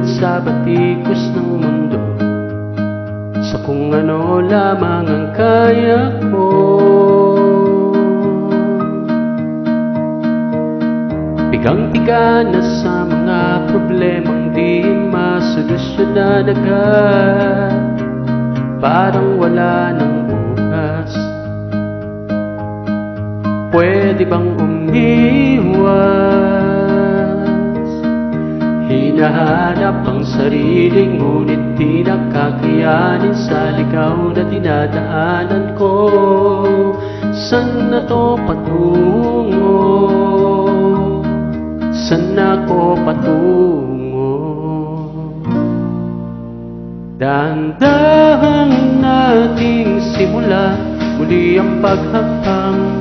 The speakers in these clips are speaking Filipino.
Lumulupot sa batikos ng mundo, sa kung ano lamang ang kaya ko. Bigang-biga na sa mga problemang di masolusyonan agad, parang wala ng bukas. Pwede bang umiwas? Hinahanap ang sarili, ngunit di nakakayanin sa ligaw na dinadaanan ko. Saan na to patungo? Saan ako patungo? Dahan-dahang nating simula muli ang paghakbang.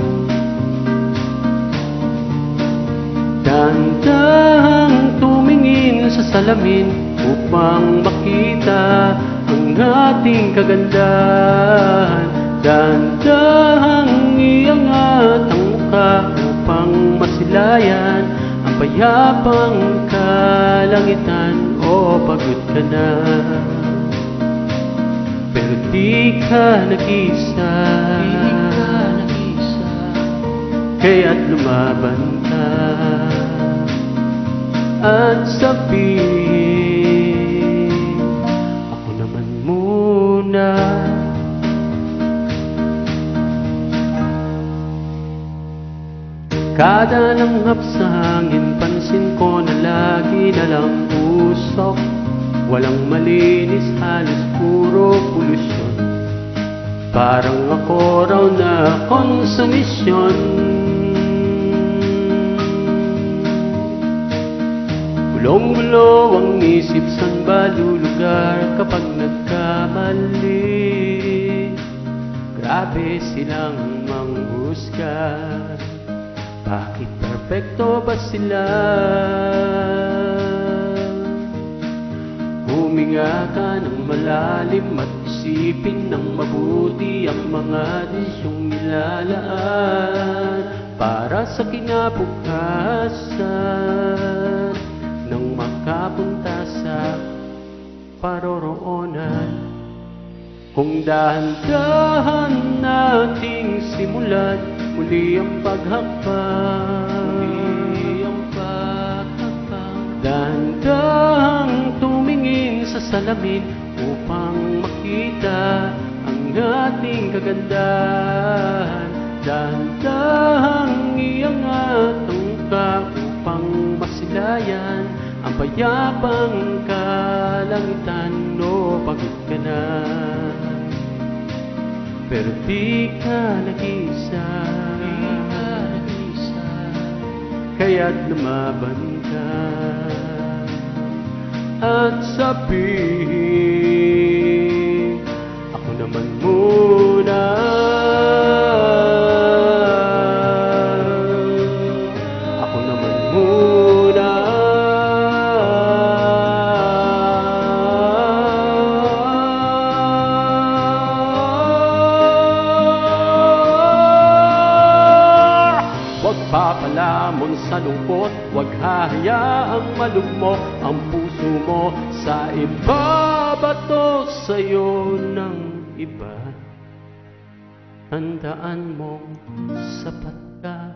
Dahan-dahang tumingin sa salamin upang makita ang ating kagandahan. Dahan-dahang iangat ang mukha upang masilayan ang payapang kalangitan. O pagod ka na, pero di ka nag-isa, kaya't lumaban ka at sabihin, ako naman muna. Kada langhap sa hangin, pansin ko na lagi na lang usok. Walang malinis, halos puro polusyon. Parang ako raw na konsumisyon. Gulong-gulo ang isip, saan ba lulugar kapag nagkamali? Grabe silang manghusga, bakit perfecto ba sila? Huminga ka ng malalim at isipin ng mabuti ang mga desisyong nilalaan para sa kinabukasan, nang makapunta sa paroroonan. Kung dahan-dahan nating simulan muli ang paghakbang, dahan-dahang tumingin sa salamin upang makita ang ating kagandahan. Dahan-dahang iangat ang mukha upang masilayan ang payapang kalangitan. O pagod ka na, pero di ka nag-isa, kaya't lumaban ka at sabihin, ako naman muna. Ako naman muna. Huwag papalamon sa lungkot, huwag hahayaang malugmok ang puso mo sa ibabato sa'yo ng iba. Tandaan mong sapat ka.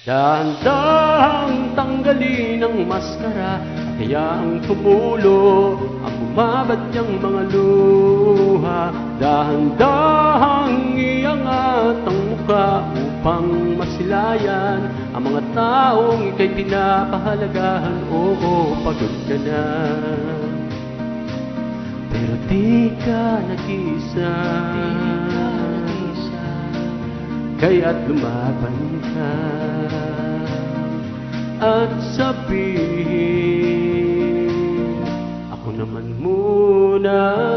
Dahan-dahang tanggalin ang maskara, hayaang tumulo ang bumabad niyang mga luha. Dahan-dahang iangat ang mukha upang masilayan ang mga taong ika'y pinapahalagahan. Oo, pagod ka na, pero di ka nag-isa, kaya't lumaban ka at sabihin, ako naman muna.